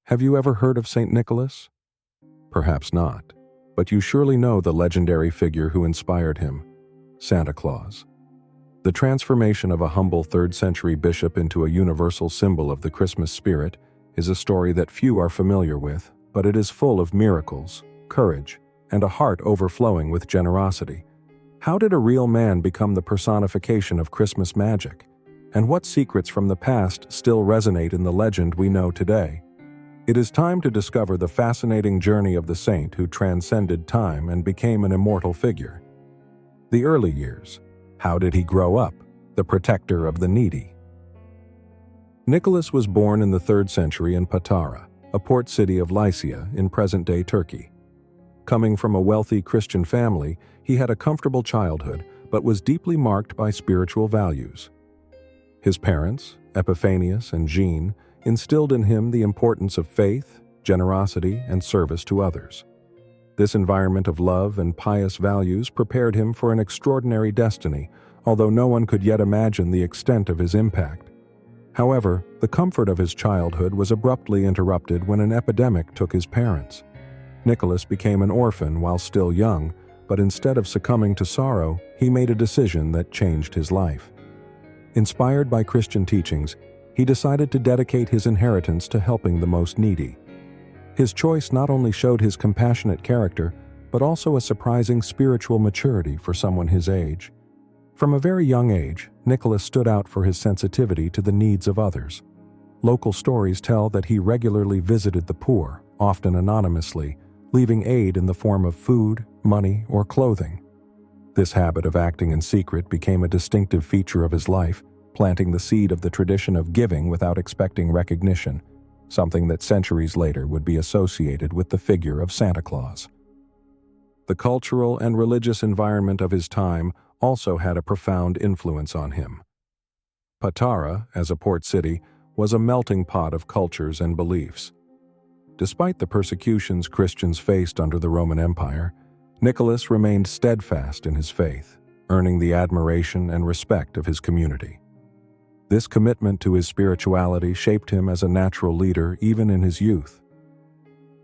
Have you ever heard of St. Nicholas? Perhaps not, but you surely know the legendary figure who inspired him, Santa Claus. The transformation of a humble 3rd-century bishop into a universal symbol of the Christmas spirit is a story that few are familiar with, but it is full of miracles, courage, and a heart overflowing with generosity. How did a real man become the personification of Christmas magic? And what secrets from the past still resonate in the legend we know today? It is time to discover the fascinating journey of the saint who transcended time and became an immortal figure. The early years. How did he grow up? The protector of the needy. Nicholas was born in the 3rd century in Patara, a port city of Lycia in present-day Turkey. Coming from a wealthy Christian family, he had a comfortable childhood, but was deeply marked by spiritual values. His parents, Epiphanius and Jean, instilled in him the importance of faith, generosity, and service to others. This environment of love and pious values prepared him for an extraordinary destiny, although no one could yet imagine the extent of his impact. However, the comfort of his childhood was abruptly interrupted when an epidemic took his parents. Nicholas became an orphan while still young, but instead of succumbing to sorrow, he made a decision that changed his life. Inspired by Christian teachings, he decided to dedicate his inheritance to helping the most needy. His choice not only showed his compassionate character, but also a surprising spiritual maturity for someone his age. From a very young age, Nicholas stood out for his sensitivity to the needs of others. Local stories tell that he regularly visited the poor, often anonymously, leaving aid in the form of food, money, or clothing. This habit of acting in secret became a distinctive feature of his life, planting the seed of the tradition of giving without expecting recognition, something that centuries later would be associated with the figure of Santa Claus. The cultural and religious environment of his time also had a profound influence on him. Patara, as a port city, was a melting pot of cultures and beliefs. Despite the persecutions Christians faced under the Roman Empire, Nicholas remained steadfast in his faith, earning the admiration and respect of his community. This commitment to his spirituality shaped him as a natural leader even in his youth.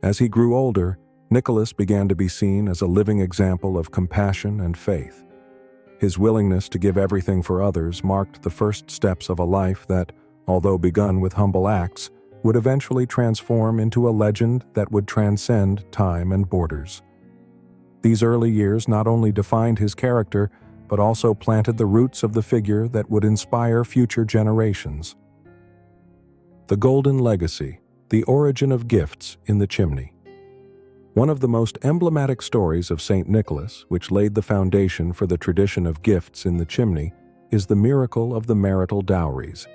As he grew older, Nicholas began to be seen as a living example of compassion and faith. His willingness to give everything for others marked the first steps of a life that, although begun with humble acts, would eventually transform into a legend that would transcend time and borders. These early years not only defined his character, but also planted the roots of the figure that would inspire future generations. The Golden Legacy, the origin of gifts in the chimney. One of the most emblematic stories of St. Nicholas, which laid the foundation for the tradition of gifts in the chimney, is the miracle of the marital dowries.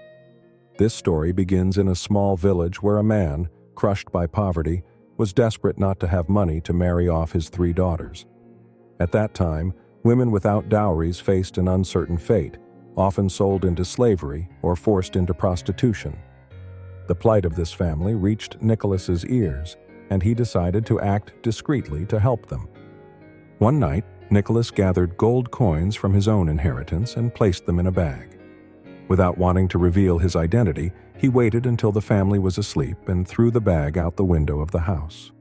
This story begins in a small village where a man, crushed by poverty, was desperate not to have money to marry off his 3 daughters. At that time, women without dowries faced an uncertain fate, often sold into slavery or forced into prostitution. The plight of this family reached Nicholas's ears, and he decided to act discreetly to help them. One night, Nicholas gathered gold coins from his own inheritance and placed them in a bag. Without wanting to reveal his identity, he waited until the family was asleep and threw the bag out the window of the house.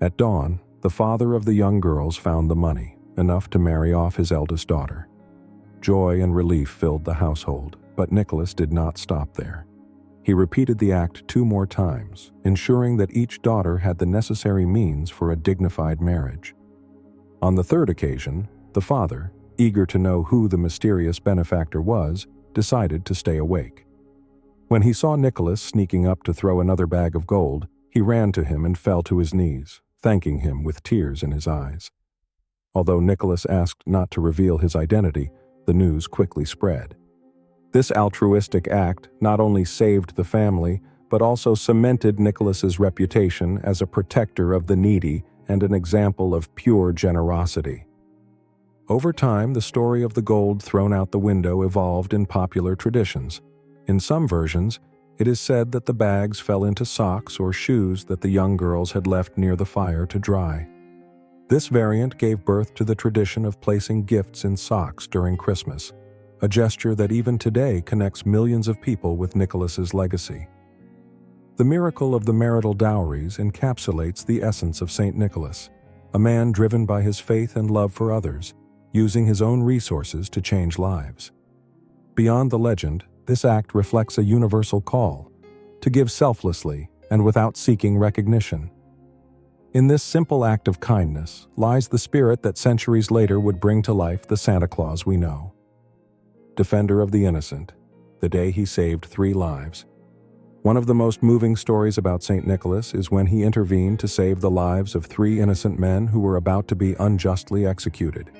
At dawn, the father of the young girls found the money, enough to marry off his eldest daughter. Joy and relief filled the household, but Nicholas did not stop there. He repeated the act 2 more times, ensuring that each daughter had the necessary means for a dignified marriage. On the 3rd occasion, the father, eager to know who the mysterious benefactor was, decided to stay awake. When he saw Nicholas sneaking up to throw another bag of gold, he ran to him and fell to his knees, thanking him with tears in his eyes. Although Nicholas asked not to reveal his identity, the news quickly spread. This altruistic act not only saved the family, but also cemented Nicholas's reputation as a protector of the needy and an example of pure generosity. Over time, the story of the gold thrown out the window evolved in popular traditions. In some versions, it is said that the bags fell into socks or shoes that the young girls had left near the fire to dry. This variant gave birth to the tradition of placing gifts in socks during Christmas, a gesture that even today connects millions of people with Nicholas's legacy. The miracle of the marital dowries encapsulates the essence of St. Nicholas, a man driven by his faith and love for others, using his own resources to change lives. Beyond the legend, this act reflects a universal call to give selflessly and without seeking recognition. In this simple act of kindness lies the spirit that centuries later would bring to life the Santa Claus we know. Defender of the innocent, the day he saved 3 lives. One of the most moving stories about St. Nicholas is when he intervened to save the lives of 3 innocent men who were about to be unjustly executed.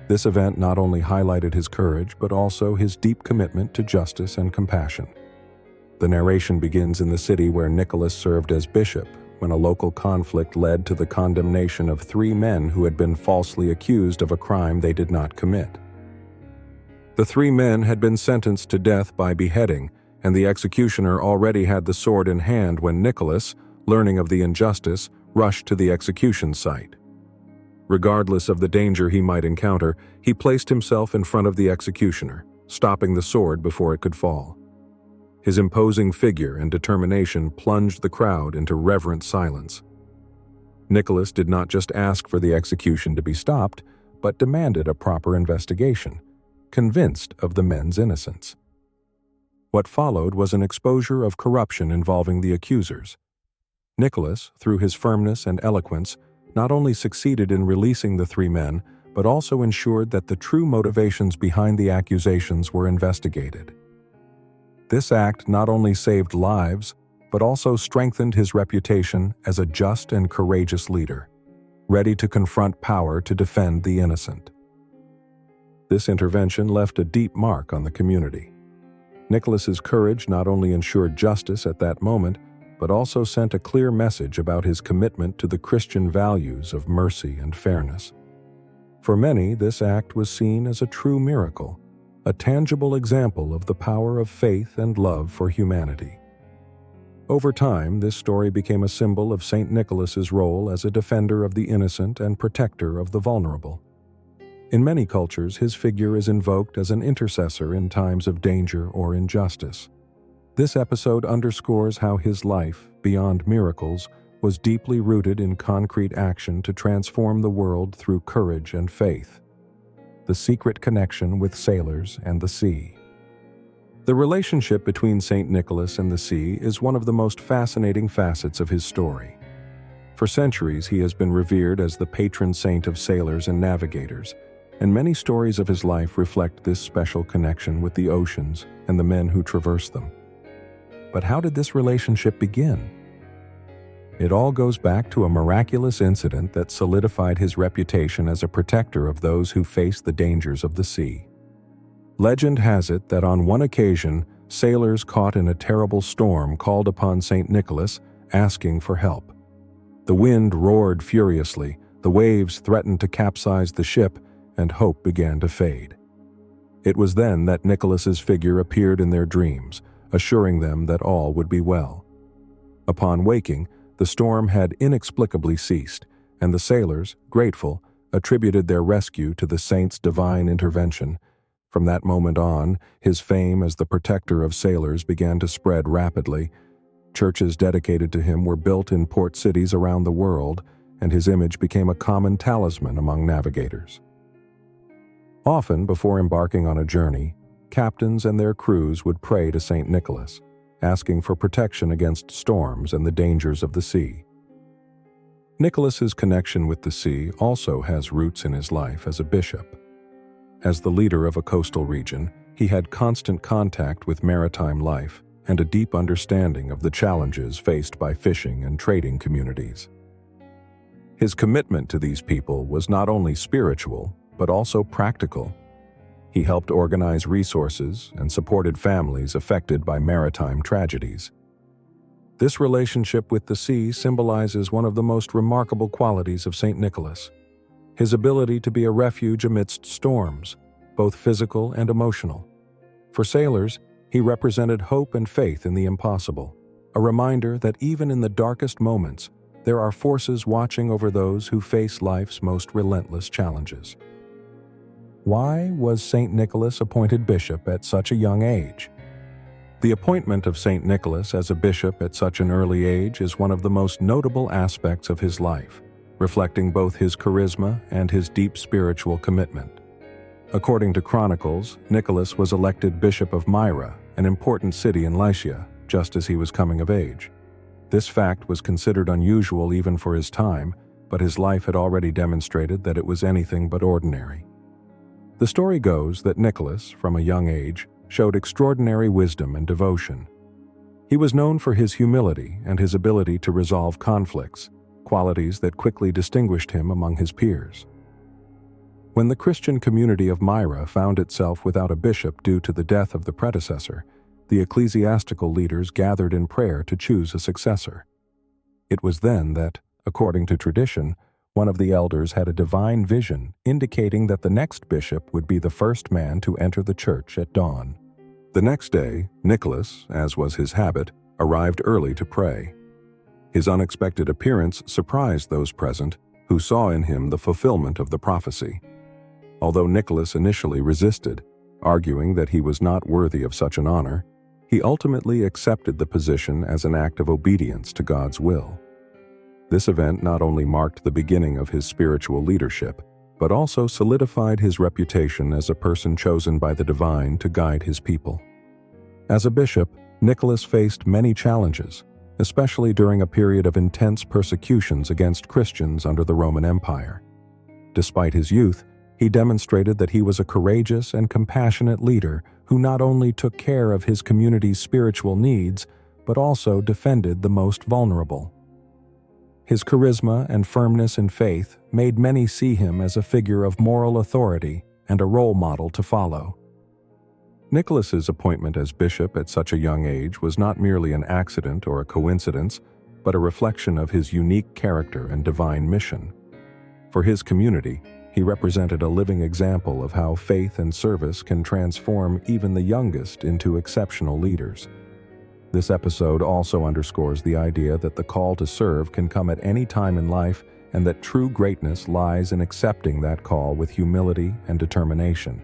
This event not only highlighted his courage, but also his deep commitment to justice and compassion. The narration begins in the city where Nicholas served as bishop, when a local conflict led to the condemnation of 3 men who had been falsely accused of a crime they did not commit. The 3 men had been sentenced to death by beheading, and the executioner already had the sword in hand when Nicholas, learning of the injustice, rushed to the execution site. Regardless of the danger he might encounter, he placed himself in front of the executioner, stopping the sword before it could fall. His imposing figure and determination plunged the crowd into reverent silence. Nicholas did not just ask for the execution to be stopped, but demanded a proper investigation, convinced of the men's innocence. What followed was an exposure of corruption involving the accusers. Nicholas, through his firmness and eloquence, not only succeeded in releasing the 3 men, but also ensured that the true motivations behind the accusations were investigated. This act not only saved lives, but also strengthened his reputation as a just and courageous leader, ready to confront power to defend the innocent. This intervention left a deep mark on the community. Nicholas's courage not only ensured justice at that moment, but also sent a clear message about his commitment to the Christian values of mercy and fairness. For many, this act was seen as a true miracle, a tangible example of the power of faith and love for humanity. Over time, this story became a symbol of St. Nicholas's role as a defender of the innocent and protector of the vulnerable. In many cultures, his figure is invoked as an intercessor in times of danger or injustice. This episode underscores how his life, beyond miracles, was deeply rooted in concrete action to transform the world through courage and faith. The secret connection with sailors and the sea. The relationship between St. Nicholas and the sea is one of the most fascinating facets of his story. For centuries, he has been revered as the patron saint of sailors and navigators, and many stories of his life reflect this special connection with the oceans and the men who traverse them. But how did this relationship begin? It all goes back to a miraculous incident that solidified his reputation as a protector of those who face the dangers of the sea. Legend has it that on one occasion, sailors caught in a terrible storm called upon St. Nicholas, asking for help. The wind roared furiously, the waves threatened to capsize the ship, and hope began to fade. It was then that Nicholas's figure appeared in their dreams, assuring them that all would be well. Upon waking, the storm had inexplicably ceased, and the sailors, grateful, attributed their rescue to the saint's divine intervention. From that moment on, his fame as the protector of sailors began to spread rapidly. Churches dedicated to him were built in port cities around the world, and his image became a common talisman among navigators. Often, before embarking on a journey, captains and their crews would pray to St. Nicholas, asking for protection against storms and the dangers of the sea. Nicholas's connection with the sea also has roots in his life as a bishop. As the leader of a coastal region, he had constant contact with maritime life and a deep understanding of the challenges faced by fishing and trading communities. His commitment to these people was not only spiritual, but also practical. He helped organize resources and supported families affected by maritime tragedies. This relationship with the sea symbolizes one of the most remarkable qualities of St. Nicholas: his ability to be a refuge amidst storms, both physical and emotional. For sailors, he represented hope and faith in the impossible, a reminder that even in the darkest moments, there are forces watching over those who face life's most relentless challenges. Why was St. Nicholas appointed bishop at such a young age? The appointment of St. Nicholas as a bishop at such an early age is one of the most notable aspects of his life, reflecting both his charisma and his deep spiritual commitment. According to Chronicles, Nicholas was elected Bishop of Myra, an important city in Lycia, just as he was coming of age. This fact was considered unusual even for his time, but his life had already demonstrated that it was anything but ordinary. The story goes that Nicholas, from a young age, showed extraordinary wisdom and devotion. He was known for his humility and his ability to resolve conflicts, qualities that quickly distinguished him among his peers. When the Christian community of Myra found itself without a bishop due to the death of the predecessor, the ecclesiastical leaders gathered in prayer to choose a successor. It was then that, according to tradition, one of the elders had a divine vision indicating that the next bishop would be the first man to enter the church at dawn. The next day, Nicholas, as was his habit, arrived early to pray. His unexpected appearance surprised those present, who saw in him the fulfillment of the prophecy. Although Nicholas initially resisted, arguing that he was not worthy of such an honor, he ultimately accepted the position as an act of obedience to God's will. This event not only marked the beginning of his spiritual leadership, but also solidified his reputation as a person chosen by the divine to guide his people. As a bishop, Nicholas faced many challenges, especially during a period of intense persecutions against Christians under the Roman Empire. Despite his youth, he demonstrated that he was a courageous and compassionate leader who not only took care of his community's spiritual needs, but also defended the most vulnerable. His charisma and firmness in faith made many see him as a figure of moral authority and a role model to follow. Nicholas's appointment as bishop at such a young age was not merely an accident or a coincidence, but a reflection of his unique character and divine mission. For his community, he represented a living example of how faith and service can transform even the youngest into exceptional leaders. This episode also underscores the idea that the call to serve can come at any time in life, and that true greatness lies in accepting that call with humility and determination.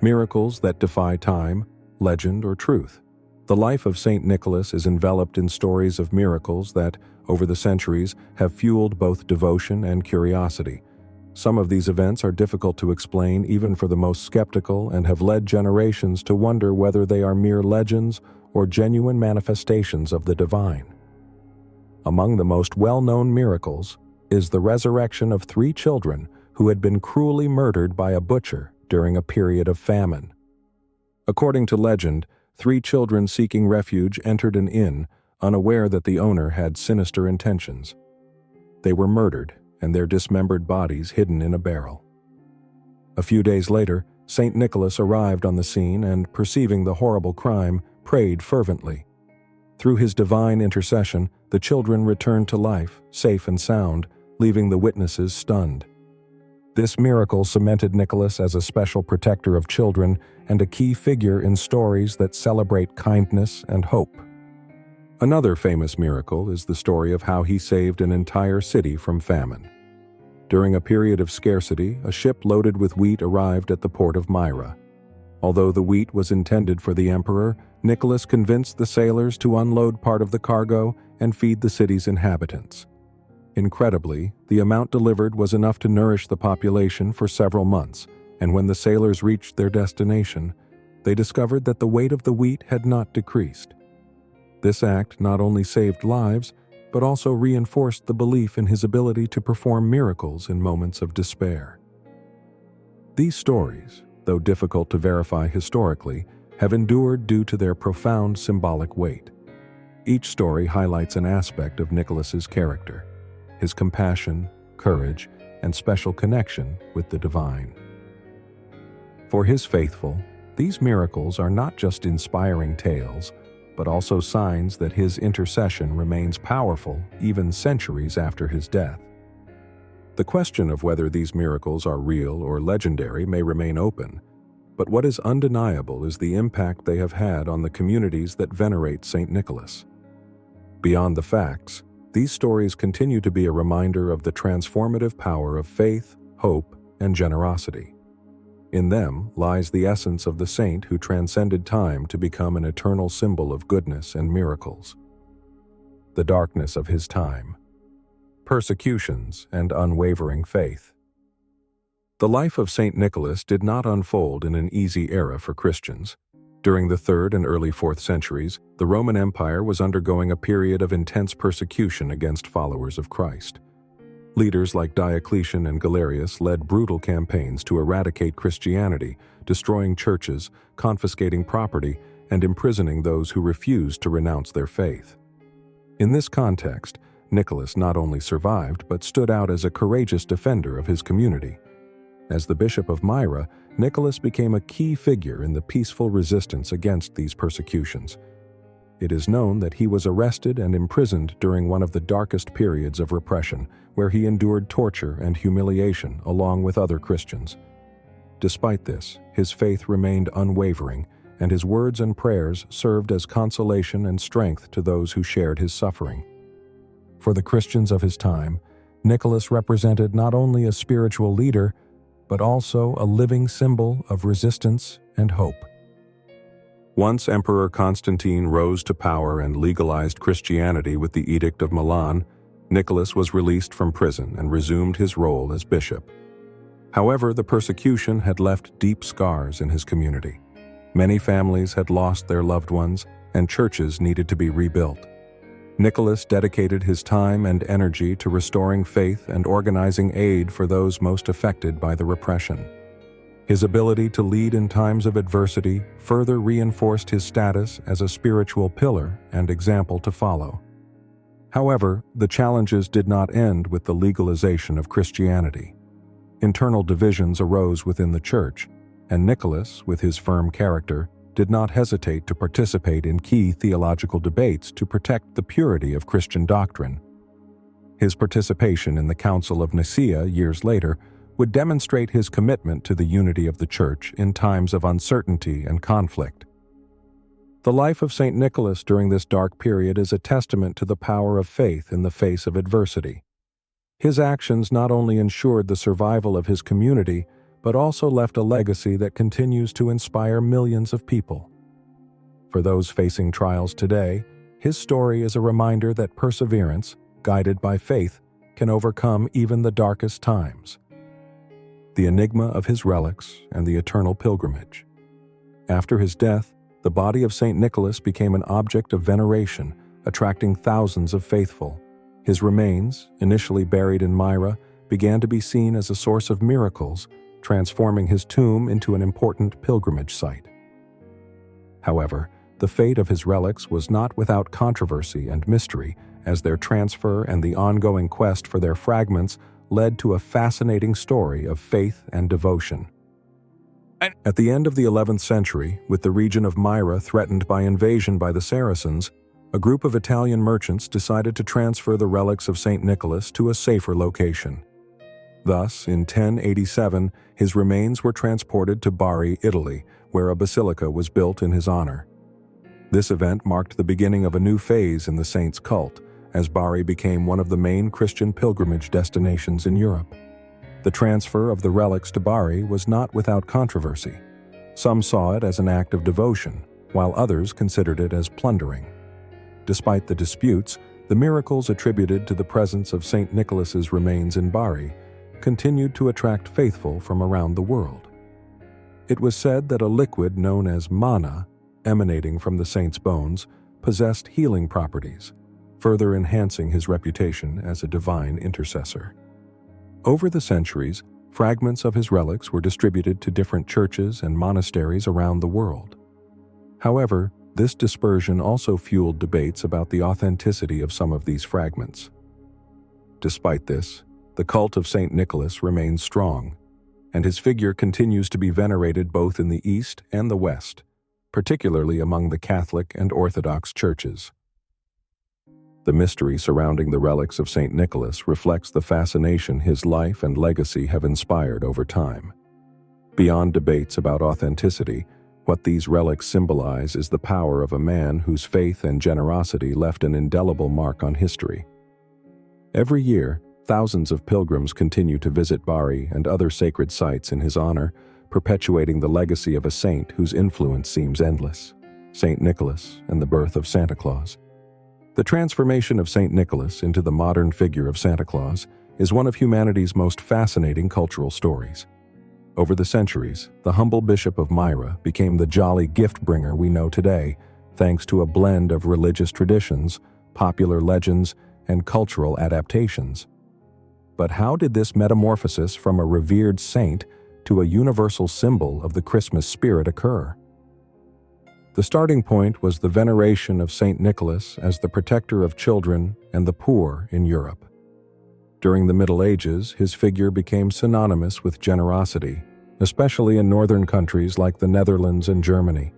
Miracles that defy time, legend, or truth. The life of St. Nicholas is enveloped in stories of miracles that, over the centuries, have fueled both devotion and curiosity. Some of these events are difficult to explain even for the most skeptical and have led generations to wonder whether they are mere legends or genuine manifestations of the divine. Among the most well-known miracles is the resurrection of 3 children who had been cruelly murdered by a butcher during a period of famine. According to legend, 3 children seeking refuge entered an inn, unaware that the owner had sinister intentions. They were murdered, and their dismembered bodies hidden in a barrel. A few days later, St. Nicholas arrived on the scene and, perceiving the horrible crime, prayed fervently. Through his divine intercession, the children returned to life, safe and sound, leaving the witnesses stunned. This miracle cemented Nicholas as a special protector of children and a key figure in stories that celebrate kindness and hope. Another famous miracle is the story of how he saved an entire city from famine. During a period of scarcity, a ship loaded with wheat arrived at the port of Myra. Although the wheat was intended for the emperor, Nicholas convinced the sailors to unload part of the cargo and feed the city's inhabitants. Incredibly, the amount delivered was enough to nourish the population for several months, and when the sailors reached their destination, they discovered that the weight of the wheat had not decreased. This act not only saved lives, but also reinforced the belief in his ability to perform miracles in moments of despair. These stories, though difficult to verify historically, have endured due to their profound symbolic weight. Each story highlights an aspect of Nicholas's character, his compassion, courage, and special connection with the divine. For his faithful, these miracles are not just inspiring tales, but also signs that his intercession remains powerful even centuries after his death. The question of whether these miracles are real or legendary may remain open, but what is undeniable is the impact they have had on the communities that venerate St. Nicholas. Beyond the facts, these stories continue to be a reminder of the transformative power of faith, hope, and generosity. In them lies the essence of the saint who transcended time to become an eternal symbol of goodness and miracles. The darkness of his time. Persecutions and unwavering faith. The life of Saint Nicholas did not unfold in an easy era for Christians. During the 3rd and early 4th centuries, the Roman Empire was undergoing a period of intense persecution against followers of Christ. Leaders like Diocletian and Galerius led brutal campaigns to eradicate Christianity, destroying churches, confiscating property, and imprisoning those who refused to renounce their faith. In this context, Nicholas not only survived but stood out as a courageous defender of his community. As the Bishop of Myra, Nicholas became a key figure in the peaceful resistance against these persecutions. It is known that he was arrested and imprisoned during one of the darkest periods of repression, where he endured torture and humiliation along with other Christians. Despite this, his faith remained unwavering, and his words and prayers served as consolation and strength to those who shared his suffering. For the Christians of his time, Nicholas represented not only a spiritual leader, but also a living symbol of resistance and hope. Once Emperor Constantine rose to power and legalized Christianity with the Edict of Milan, Nicholas was released from prison and resumed his role as bishop. However, the persecution had left deep scars in his community. Many families had lost their loved ones, and churches needed to be rebuilt. Nicholas dedicated his time and energy to restoring faith and organizing aid for those most affected by the repression. His ability to lead in times of adversity further reinforced his status as a spiritual pillar and example to follow. However, the challenges did not end with the legalization of Christianity. Internal divisions arose within the church, and Nicholas, with his firm character, did not hesitate to participate in key theological debates to protect the purity of Christian doctrine. His participation in the Council of Nicaea years later would demonstrate his commitment to the unity of the Church in times of uncertainty and conflict. The life of St. Nicholas during this dark period is a testament to the power of faith in the face of adversity. His actions not only ensured the survival of his community, but also left a legacy that continues to inspire millions of people. For those facing trials today, his story is a reminder that perseverance, guided by faith, can overcome even the darkest times. The enigma of his relics and the eternal pilgrimage. After his death, the body of St. Nicholas became an object of veneration, attracting thousands of faithful. His remains, initially buried in Myra, began to be seen as a source of miracles, transforming his tomb into an important pilgrimage site. However, the fate of his relics was not without controversy and mystery, as their transfer and the ongoing quest for their fragments led to a fascinating story of faith and devotion. At the end of the 11th century, with the region of Myra threatened by invasion by the Saracens, a group of Italian merchants decided to transfer the relics of St. Nicholas to a safer location. Thus, in 1087, his remains were transported to Bari, Italy, where a basilica was built in his honor. This event marked the beginning of a new phase in the saint's cult, as Bari became one of the main Christian pilgrimage destinations in Europe. The transfer of the relics to Bari was not without controversy. Some saw it as an act of devotion, while others considered it as plundering. Despite the disputes, the miracles attributed to the presence of St. Nicholas's remains in Bari continued to attract faithful from around the world. It was said that a liquid known as manna, emanating from the saint's bones, possessed healing properties, further enhancing his reputation as a divine intercessor. Over the centuries, fragments of his relics were distributed to different churches and monasteries around the world. However, this dispersion also fueled debates about the authenticity of some of these fragments. Despite this, the cult of St. Nicholas remains strong, and his figure continues to be venerated both in the East and the West, particularly among the Catholic and Orthodox churches. The mystery surrounding the relics of St. Nicholas reflects the fascination his life and legacy have inspired over time. Beyond debates about authenticity, what these relics symbolize is the power of a man whose faith and generosity left an indelible mark on history. Every year, thousands of pilgrims continue to visit Bari and other sacred sites in his honor, perpetuating the legacy of a saint whose influence seems endless: Saint Nicholas and the birth of Santa Claus. The transformation of Saint Nicholas into the modern figure of Santa Claus is one of humanity's most fascinating cultural stories. Over the centuries, the humble bishop of Myra became the jolly gift-bringer we know today, thanks to a blend of religious traditions, popular legends, and cultural adaptations. But how did this metamorphosis from a revered saint to a universal symbol of the Christmas spirit occur? The starting point was the veneration of Saint Nicholas as the protector of children and the poor in Europe. During the Middle Ages, his figure became synonymous with generosity, especially in northern countries like the Netherlands and Germany.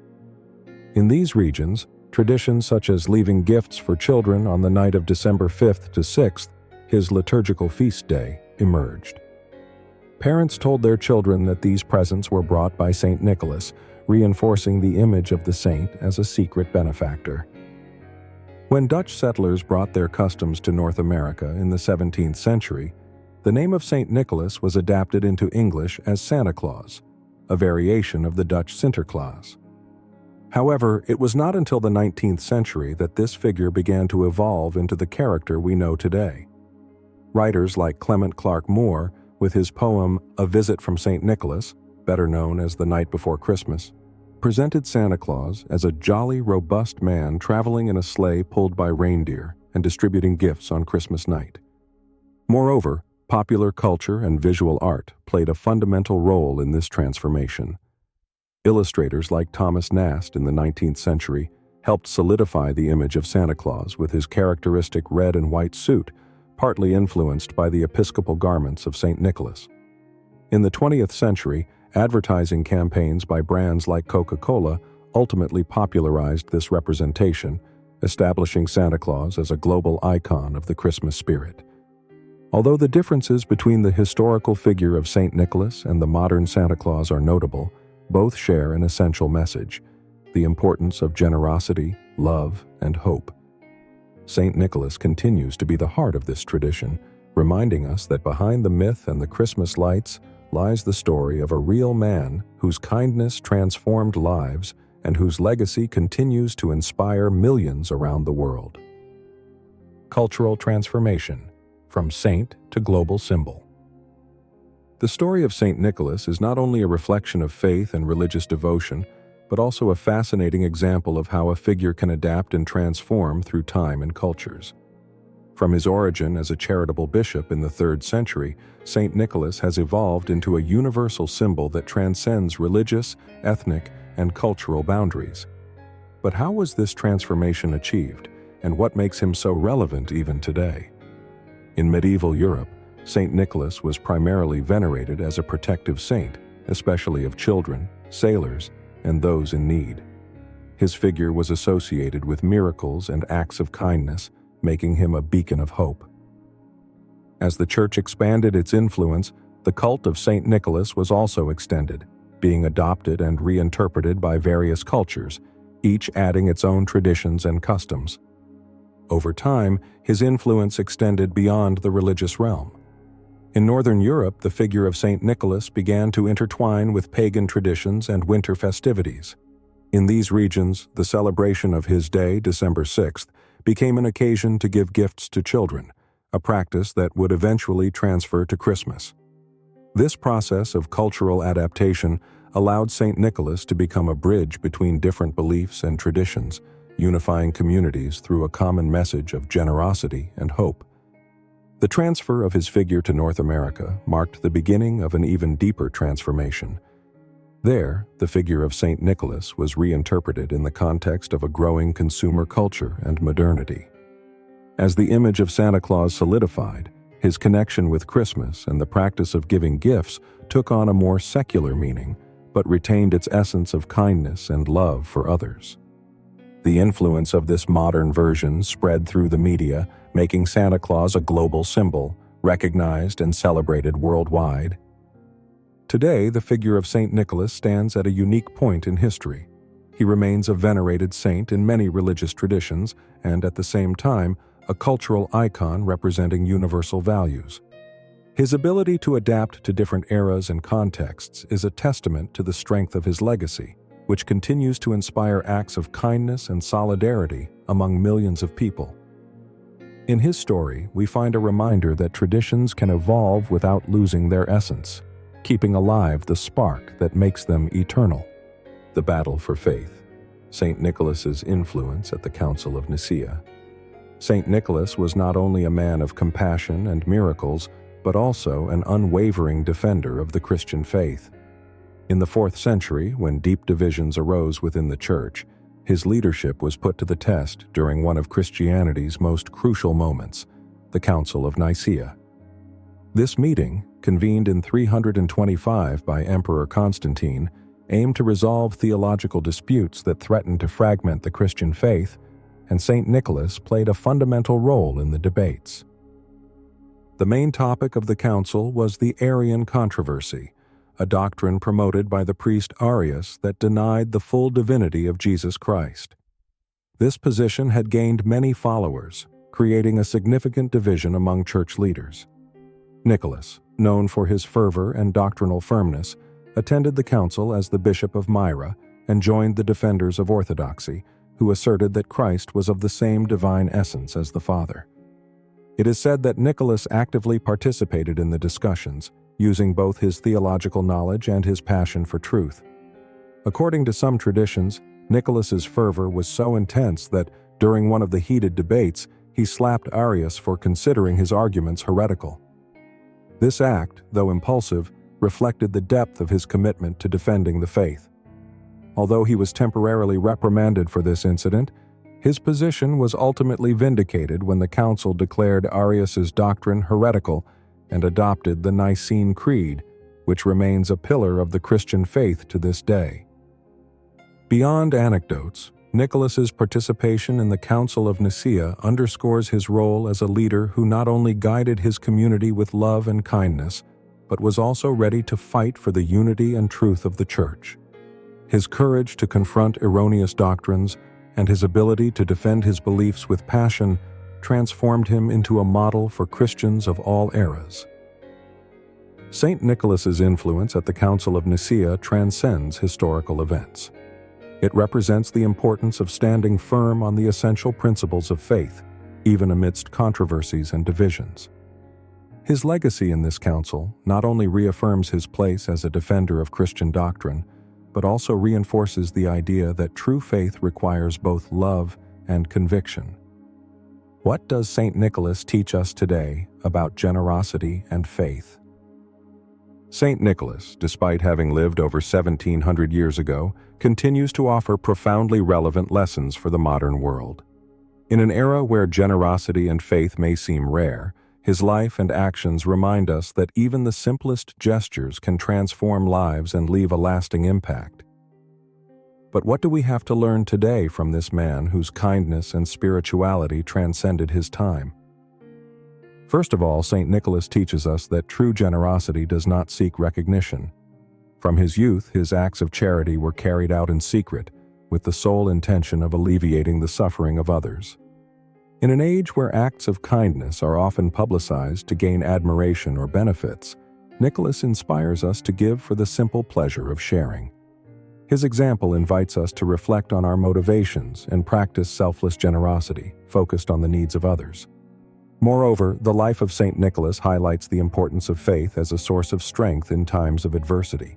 In these regions, traditions such as leaving gifts for children on the night of December 5th to 6th, his liturgical feast day, emerged. Parents told their children that these presents were brought by Saint Nicholas, reinforcing the image of the saint as a secret benefactor. When Dutch settlers brought their customs to North America in the 17th century, the name of Saint Nicholas was adapted into English as Santa Claus, a variation of the Dutch Sinterklaas. However, it was not until the 19th century that this figure began to evolve into the character we know today. Writers like Clement Clarke Moore, with his poem A Visit from St. Nicholas, better known as The Night Before Christmas, presented Santa Claus as a jolly, robust man traveling in a sleigh pulled by reindeer and distributing gifts on Christmas night. Moreover, popular culture and visual art played a fundamental role in this transformation. Illustrators like Thomas Nast in the 19th century helped solidify the image of Santa Claus with his characteristic red and white suit, partly influenced by the episcopal garments of St. Nicholas. In the 20th century, advertising campaigns by brands like Coca-Cola ultimately popularized this representation, establishing Santa Claus as a global icon of the Christmas spirit. Although the differences between the historical figure of St. Nicholas and the modern Santa Claus are notable, both share an essential message: the importance of generosity, love, and hope. St. Nicholas continues to be the heart of this tradition, reminding us that behind the myth and the Christmas lights lies the story of a real man whose kindness transformed lives and whose legacy continues to inspire millions around the world. Cultural transformation, from saint to global symbol. The story of St. Nicholas is not only a reflection of faith and religious devotion, but also a fascinating example of how a figure can adapt and transform through time and cultures. From his origin as a charitable bishop in the 3rd century, St. Nicholas has evolved into a universal symbol that transcends religious, ethnic, and cultural boundaries. But how was this transformation achieved, and what makes him so relevant even today? In medieval Europe, St. Nicholas was primarily venerated as a protective saint, especially of children, sailors, and those in need. His figure was associated with miracles and acts of kindness, making him a beacon of hope. As the Church expanded its influence, the cult of St. Nicholas was also extended, being adopted and reinterpreted by various cultures, each adding its own traditions and customs. Over time, his influence extended beyond the religious realm. In Northern Europe, the figure of St. Nicholas began to intertwine with pagan traditions and winter festivities. In these regions, the celebration of his day, December 6th, became an occasion to give gifts to children, a practice that would eventually transfer to Christmas. This process of cultural adaptation allowed St. Nicholas to become a bridge between different beliefs and traditions, unifying communities through a common message of generosity and hope. The transfer of his figure to North America marked the beginning of an even deeper transformation. There, the figure of St. Nicholas was reinterpreted in the context of a growing consumer culture and modernity. As the image of Santa Claus solidified, his connection with Christmas and the practice of giving gifts took on a more secular meaning, but retained its essence of kindness and love for others. The influence of this modern version spread through the media, making Santa Claus a global symbol, recognized and celebrated worldwide. Today, the figure of St. Nicholas stands at a unique point in history. He remains a venerated saint in many religious traditions and, at the same time, a cultural icon representing universal values. His ability to adapt to different eras and contexts is a testament to the strength of his legacy, which continues to inspire acts of kindness and solidarity among millions of people. In his story, we find a reminder that traditions can evolve without losing their essence, keeping alive the spark that makes them eternal. The battle for faith. St. Nicholas's influence at the Council of Nicaea. St. Nicholas was not only a man of compassion and miracles, but also an unwavering defender of the Christian faith. In the 4th century, when deep divisions arose within the Church, his leadership was put to the test during one of Christianity's most crucial moments, the Council of Nicaea. This meeting, convened in 325 by Emperor Constantine, aimed to resolve theological disputes that threatened to fragment the Christian faith, and St. Nicholas played a fundamental role in the debates. The main topic of the council was the Arian controversy, a doctrine promoted by the priest Arius that denied the full divinity of Jesus Christ. This position had gained many followers, creating a significant division among church leaders. Nicholas, known for his fervor and doctrinal firmness, attended the council as the Bishop of Myra and joined the defenders of orthodoxy, who asserted that Christ was of the same divine essence as the Father. It is said that Nicholas actively participated in the discussions, using both his theological knowledge and his passion for truth. According to some traditions, Nicholas's fervor was so intense that, during one of the heated debates, he slapped Arius for considering his arguments heretical. This act, though impulsive, reflected the depth of his commitment to defending the faith. Although he was temporarily reprimanded for this incident, his position was ultimately vindicated when the council declared Arius's doctrine heretical and adopted the Nicene Creed, which remains a pillar of the Christian faith to this day. Beyond anecdotes, Nicholas's participation in the Council of Nicaea underscores his role as a leader who not only guided his community with love and kindness, but was also ready to fight for the unity and truth of the Church. His courage to confront erroneous doctrines and his ability to defend his beliefs with passion transformed him into a model for Christians of all eras. St. Nicholas's influence at the Council of Nicaea transcends historical events. It represents the importance of standing firm on the essential principles of faith, even amidst controversies and divisions. His legacy in this council not only reaffirms his place as a defender of Christian doctrine, but also reinforces the idea that true faith requires both love and conviction. What does St. Nicholas teach us today about generosity and faith? St. Nicholas, despite having lived over 1,700 years ago, continues to offer profoundly relevant lessons for the modern world. In an era where generosity and faith may seem rare, his life and actions remind us that even the simplest gestures can transform lives and leave a lasting impact. But what do we have to learn today from this man whose kindness and spirituality transcended his time? First of all, St. Nicholas teaches us that true generosity does not seek recognition. From his youth, his acts of charity were carried out in secret, with the sole intention of alleviating the suffering of others. In an age where acts of kindness are often publicized to gain admiration or benefits, Nicholas inspires us to give for the simple pleasure of sharing. His example invites us to reflect on our motivations and practice selfless generosity, focused on the needs of others. Moreover, the life of St. Nicholas highlights the importance of faith as a source of strength in times of adversity.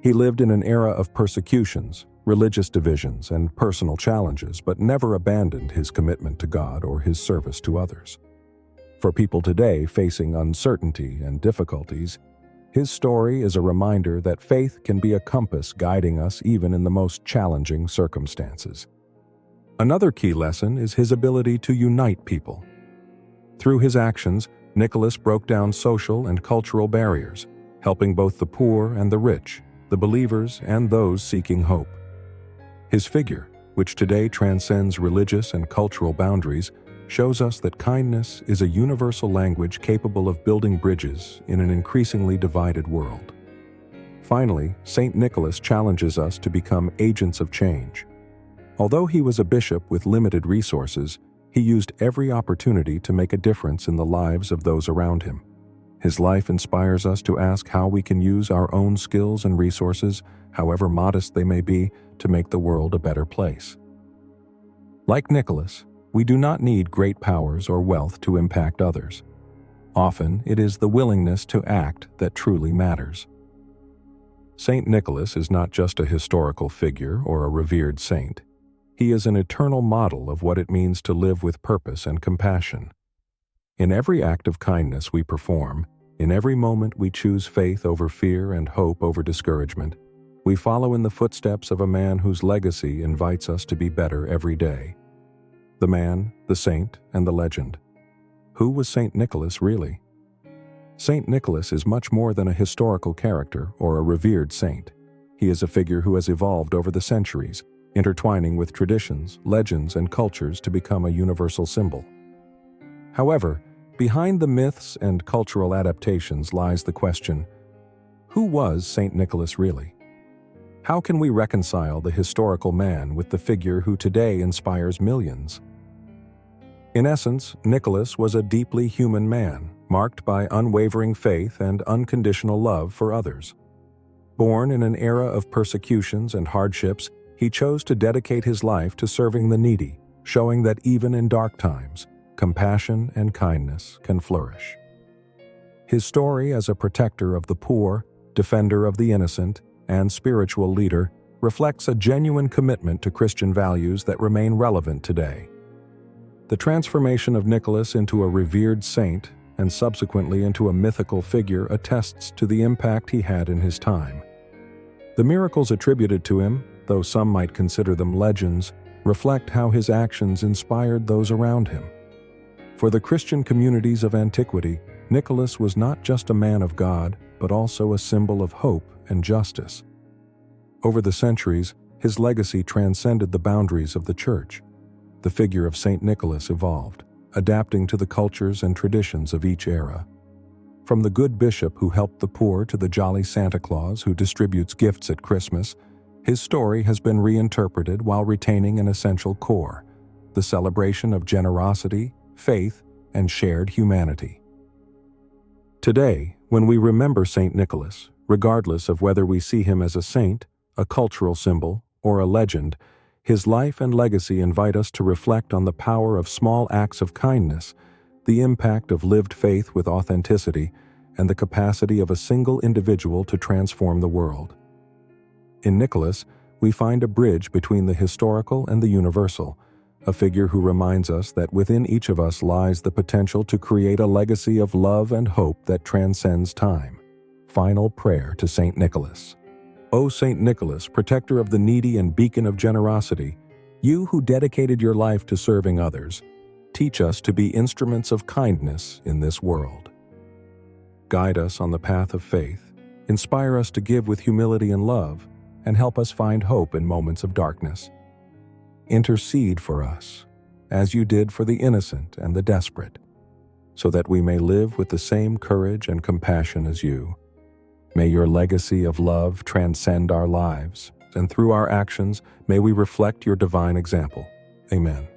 He lived in an era of persecutions, religious divisions, and personal challenges, but never abandoned his commitment to God or his service to others. For people today facing uncertainty and difficulties, his story is a reminder that faith can be a compass guiding us even in the most challenging circumstances. Another key lesson is his ability to unite people. Through his actions, Nicholas broke down social and cultural barriers, helping both the poor and the rich, the believers and those seeking hope. His figure, which today transcends religious and cultural boundaries, shows us that kindness is a universal language capable of building bridges in an increasingly divided world. Finally, St. Nicholas challenges us to become agents of change. Although he was a bishop with limited resources, he used every opportunity to make a difference in the lives of those around him. His life inspires us to ask how we can use our own skills and resources, however modest they may be, to make the world a better place. Like Nicholas, we do not need great powers or wealth to impact others. Often, it is the willingness to act that truly matters. Saint Nicholas is not just a historical figure or a revered saint. He is an eternal model of what it means to live with purpose and compassion. In every act of kindness we perform, in every moment we choose faith over fear and hope over discouragement, we follow in the footsteps of a man whose legacy invites us to be better every day. The man, the saint, and the legend. Who was Saint Nicholas really? Saint Nicholas is much more than a historical character or a revered saint. He is a figure who has evolved over the centuries, intertwining with traditions, legends, and cultures to become a universal symbol. However, behind the myths and cultural adaptations lies the question, who was Saint Nicholas really? How can we reconcile the historical man with the figure who today inspires millions? In essence, Nicholas was a deeply human man, marked by unwavering faith and unconditional love for others. Born in an era of persecutions and hardships, he chose to dedicate his life to serving the needy, showing that even in dark times, compassion and kindness can flourish. His story as a protector of the poor, defender of the innocent, and spiritual leader reflects a genuine commitment to Christian values that remain relevant today. The transformation of Nicholas into a revered saint and subsequently into a mythical figure attests to the impact he had in his time. The miracles attributed to him, though some might consider them legends, reflect how his actions inspired those around him. For the Christian communities of antiquity, Nicholas was not just a man of God, but also a symbol of hope and justice. Over the centuries, his legacy transcended the boundaries of the Church. The figure of Saint Nicholas evolved, adapting to the cultures and traditions of each era. From the good bishop who helped the poor to the jolly Santa Claus who distributes gifts at Christmas, his story has been reinterpreted while retaining an essential core, the celebration of generosity, faith, and shared humanity. Today, when we remember Saint Nicholas, regardless of whether we see him as a saint, a cultural symbol, or a legend, his life and legacy invite us to reflect on the power of small acts of kindness, the impact of lived faith with authenticity, and the capacity of a single individual to transform the world. In Nicholas, we find a bridge between the historical and the universal, a figure who reminds us that within each of us lies the potential to create a legacy of love and hope that transcends time. Final prayer to Saint Nicholas. O Saint Nicholas, protector of the needy and beacon of generosity, you who dedicated your life to serving others, teach us to be instruments of kindness in this world. Guide us on the path of faith, inspire us to give with humility and love, and help us find hope in moments of darkness. Intercede for us, as you did for the innocent and the desperate, so that we may live with the same courage and compassion as you. May your legacy of love transcend our lives, and through our actions, may we reflect your divine example. Amen.